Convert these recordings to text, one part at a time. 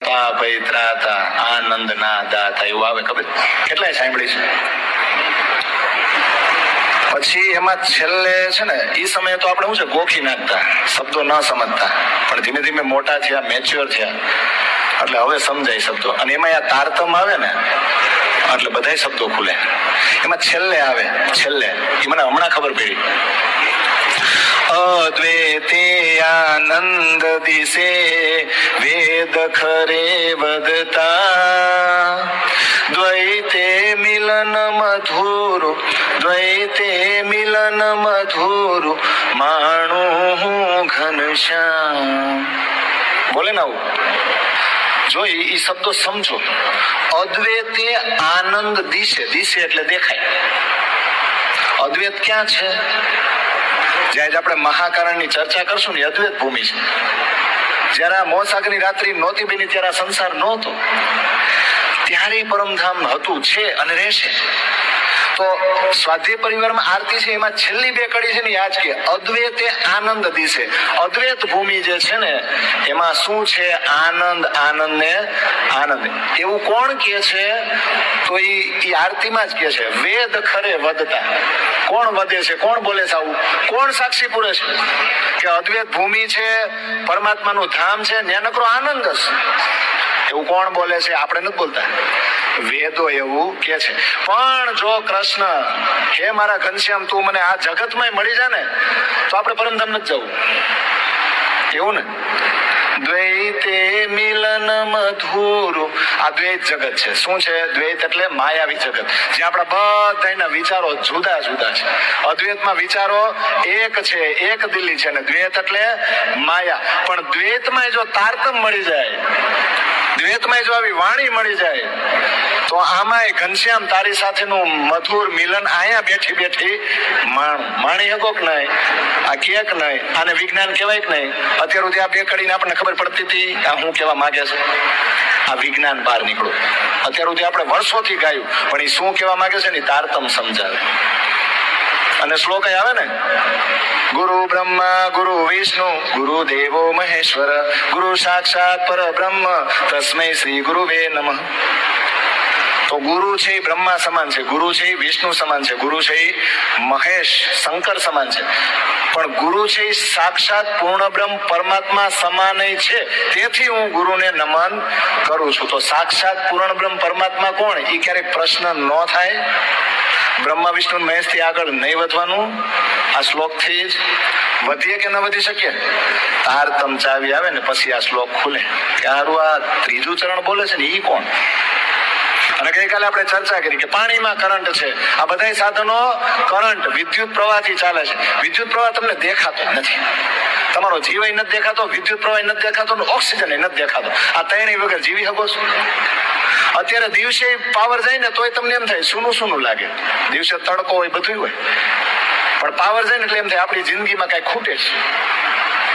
ભાઈ ત્રાતા આનંદ ના દાતા એવું આવે, ખબર કેટલાય સાંભળી છે. પછી એમાં છેલ્લે છે ને એ સમયે તો આપણે શું છે ગોખી નાખતા, શબ્દો ન સમજતા, પણ ધીમે ધીમે મોટા થયા, મેચ્યોર થયા એટલે હવે સમજાય શબ્દો. અને એમાં આ તારતમ આવે ને એટલે બધા શબ્દો ખુલે. એમાં છેલ્લે આવે, છેલ્લે એ મને હમણાં ખબર પડી, અદ્વૈતે આનંદ દિશે વેદ ખરે વદતા, દ્વૈતે મિલન મધુરુ, દ્વૈતે મિલન મધુરુ, માણું ઘનશ્યામ. બોલે ને આવું જો એ શબ્દો સમજો. અદ્વૈતે આનંદ દિશે, દિશે એટલે દેખાય. અદ્વૈત ક્યાં છે? જ્યારે આપણે મહાકારણની ચર્ચા કરશું ને, અદ્વૈત ભૂમિ છે. જયારે આ મોસાગરની રાત્રિ નહોતી બની, ત્યારે આ સંસાર નહોતો, ત્યારે પરમધામ હતું, છે અને રહેશે. તો સ્વાધ્યાય પરિવારમાં આરતી છે, એમાં છેલ્લી બે કડી છે ને યાદ કે અદ્વૈતે આનંદ દિશે. અદ્વૈત ભૂમિ જે છે ને એમાં શું છે? આનંદ. આનંદ ને આનંદ. એવું કોણ કે છે? તો એ આરતીમાં જ કે છે વેદ ખરે વધતા. કોણ વધે છે? કોણ બોલે છે આવું? કોણ સાક્ષી પૂરે છે કે અદ્વૈત ભૂમિ છે, પરમાત્માનું ધામ છે, ત્યાં નકરો આનંદ જ. એવું કોણ બોલે છે? આપણે નથી બોલતા, વેદો એવું કે છે. પણ જો કૃષ્ણ હે મારા ઘનશ્યામ તું મને આ જગતમાં મળી જાય ને તો આપણે પરમધામ નથી જવું, એવું ને. દ્વૈતે મિલન મધુરુ. આ દ્વૈત જગત છે. શું છે દ્વૈત? એટલે માયાવી જગત, જે આપણા બધાના વિચારો જુદા જુદા છે. અદ્વૈતમાં વિચારો એક છે, એક દિલ્હી છે, ને દ્વૈત એટલે માયા. પણ દ્વૈતમાં જો તારતમ મળી જાય, દ્વૈતમાં જો આવી વાણી મળી જાય તો આમાંય ઘનશ્યામ તારી સાથેનું મધુર મિલન અહીંયા બેઠી બેઠી માણી શકો કે નહીં? આ કે નહીં? આને વિજ્ઞાન કહેવાય કે નહીં? અત્યાર સુધી આ બે કડીને આપણને ખબર પડતી હતી આ શું કહેવા માંગે છે. આ વિજ્ઞાન બહાર નીકળ્યું. અત્યાર સુધી આપણે વર્ષોથી ગાયું, પણ એ શું કહેવા માંગે છે ને તારતમ સમજાવે. અને શ્લોક આવે ને, ગુરુ બ્રહ્મા ગુરુ વિષ્ણુ ગુરુ દેવો મહેશ્વર ગુરુ સાક્ષાત પરબ્રહ્મ તસ્મૈ શ્રી ગુરુવે નમઃ. તો ગુરુ છે એ બ્રહ્મા સમાન છે, ગુરુ છે એ વિષ્ણુ સમાન છે, ગુરુ છે એ મહેશ શંકર સમાન છે, પણ ગુરુ છે એ સાક્ષાત પૂર્ણ બ્રહ્મ પરમાત્મા સમાન છે. તેથી હું ગુરુને નમન કરું છું. તો સાક્ષાત પૂર્ણ બ્રહ્મ પરમાત્મા કોણ? એ ક્યારેક પ્રશ્ન ન થાય. બ્રહ્મા વિષ્ણુ મહેશ થી આગળ નહીં વધવાનું. આ શ્લોક થી જ વધીએ કે ન વધી શકીએ? તારતમ ચાવી આવે ને પછી આ શ્લોક ખુલે કે હારું આ ત્રીજું ચરણ બોલે છે ને ઈ કોણ? અને ગઈકાલે આપણે ચર્ચા કરી કે પાણીમાં કરંટ છે. આ બધા સાધનો કરંટ વિદ્યુત પ્રવાહથી ચાલે છે. વિદ્યુત પ્રવાહ તમને દેખાતો નથી, તમારો જીવ નથી દેખાતો, વિદ્યુત પ્રવાહ નથી દેખાતો, ઓક્સિજન નથી દેખાતો. આ ત્રણેય વગર જીવી શકો છો? અત્યારે દિવસે પાવર જાય ને તોય તમને એમ થાય સૂનું સૂનું લાગે. દિવસે તડકો હોય, બધું હોય, પણ પાવર જાય ને એટલે એમ થાય આપણી જિંદગીમાં કઈ ખૂટે છે,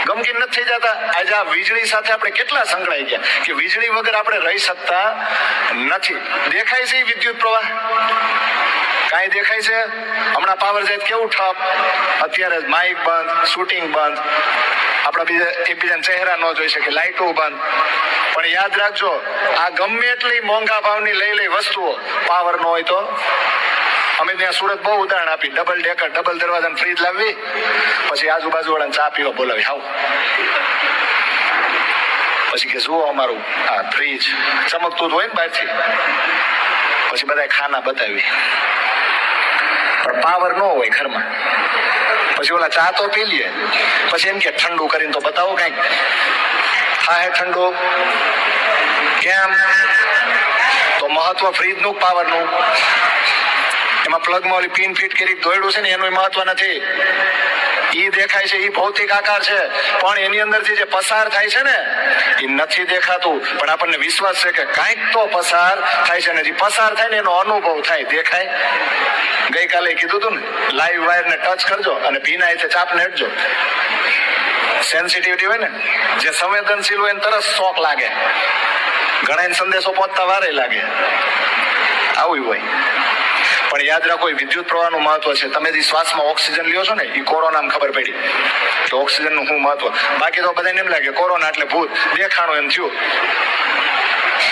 ગમગીન નથી થઈ જતા. આજે આ વીજળી સાથે આપણે કેટલા સંકળાઈ ગયા કે વીજળી વગર આપણે રહી શકતા નથી. દેખાય છે વિદ્યુત પ્રવાહ? કાંઈ દેખાય છે? હમણાં પાવર જાય કેવું ઠપ, અત્યારે માઇક બંધ, શૂટિંગ બંધ, આપણા બીજા એકબીજાના ચહેરા ન જોઈ શકે, લાઇટો બંધ. પણ યાદ રાખજો, આ ગમે એટલી મોંઘા ભાવની લઈ વસ્તુઓ પાવર ન હોય તો. અમે ત્યાં સુરત બહુ ઉદાહરણ આપી, ડબલ ડેકર ડબલ દરવાજાની ફ્રીજ લાવવી, પછી આજુબાજુ વાળાને ચા પીવા બોલાવી, હાવ. પછી કે જુઓ અમારું આ ફ્રીજ ચમકતું જ હોય ને બહારથી, પછી બધા ખાના બતાવી, પણ પાવર ન હોય ઘરમાં. પછી ઓલા ચા તો પી લે, પછી એમ કે ઠંડુ કરીને તો બતાવો કઈક. હા હે ઠંડુ કેમ? તો મહત્વ ફ્રીજ નું, પાવર નું. એમાં પ્લગમાં ઓલી પિન ફિટ કરી દોડ્યું છે ને એનું મહત્વ નથી. ઈ દેખાય છે, ઈ ભૌતિક આકાર છે, પણ એની અંદરથી જે પસાર થાય છે ને એ નથી દેખાતું. પણ આપણને વિશ્વાસ છે કે કાંઈક તો પસાર થાય છે, ને જે પસાર થાય ને એનો અનુભવ થાય, દેખાય. ગઈકાલે કીધું હતું ને, લાઈવ વાયર ને ટચ કરજો અને ભીના રીતે ચાપને હટજો. સેન્સિટિવિટી હોય ને, જે સંવેદનશીલ હોય એને તરત શોક લાગે, ઘણા સંદેશો પહોંચતા વારે લાગે, આવું હોય. પણ યાદ રાખો વિદ્યુત પ્રવાહનું મહત્વ છે. તમે જે શ્વાસમાં ઓક્સિજન લ્યો છો ને એ કોરોનામાં ખબર પડી કે ઓક્સિજનનું શું મહત્વ. બાકી તો બધાને એમ લાગે કોરોના એટલે ભૂત, દેખાણું એમ થયું.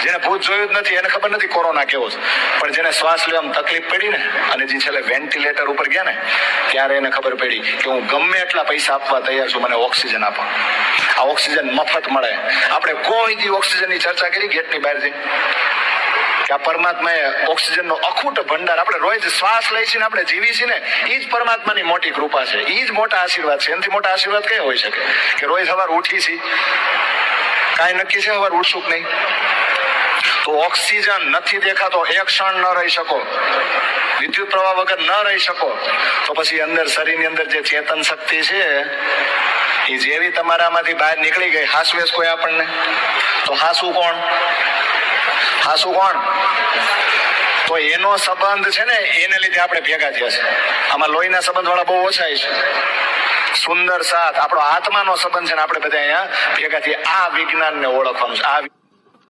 જેને ભૂત જોયું જ નથી એને ખબર નથી કોરોના કેવો છે, પણ જેને શ્વાસ લેવામાં તકલીફ પડી ને અને જે છેલ્લે વેન્ટિલેટર ઉપર ગયા ને ત્યારે એને ખબર પડી કે હું ગમે એટલા પૈસા આપવા તૈયાર છું, મને ઓક્સિજન આપો. આ ઓક્સિજન મફત મળે. આપણે કોઈ દી ઓક્સિજનની ચર્ચા કરી ગેટની બહાર જઈ કે આ પરમાત્માએ ઓક્સિજનનો અખૂટ ભંડાર, આપણે રોજ શ્વાસ લઈએ છીએ ને આપણે જીવી છીએ ને એ જ પરમાત્માની મોટી કૃપા છે, એ જ મોટા આશીર્વાદ છે. એનાથી મોટા આશીર્વાદ કઈ હોઈ શકે કે રોજ સવાર ઉઠી છીએ, કાંઈ નક્કી છે સવાર ઉઠશું કે નહીં? તો ઓક્સિજન નથી દેખાતો, એક ક્ષણ ન રહી શકો, વિદ્યુત પ્રવાહ વગર ન રહી શકો, તો પછી અંદર શરીરની અંદર જે ચેતન શક્તિ છે એ જેવી તમારામાંથી બહાર નીકળી ગઈ, હાસવેસ કોઈ આપણને, તો હાસું કોણ? હાસું કોણ? તો એનો સંબંધ છે ને એને લીધે આપણે ભેગા થયા છે. આમાં લોહીના સંબંધ વાળા બહુ ઓછા છે. સુંદર સાથ આપણો આત્માનો સંબંધ છે ને આપણે બધા અહીંયા ભેગા થયા. આ વિજ્ઞાનને ઓળખવાનું છે. આ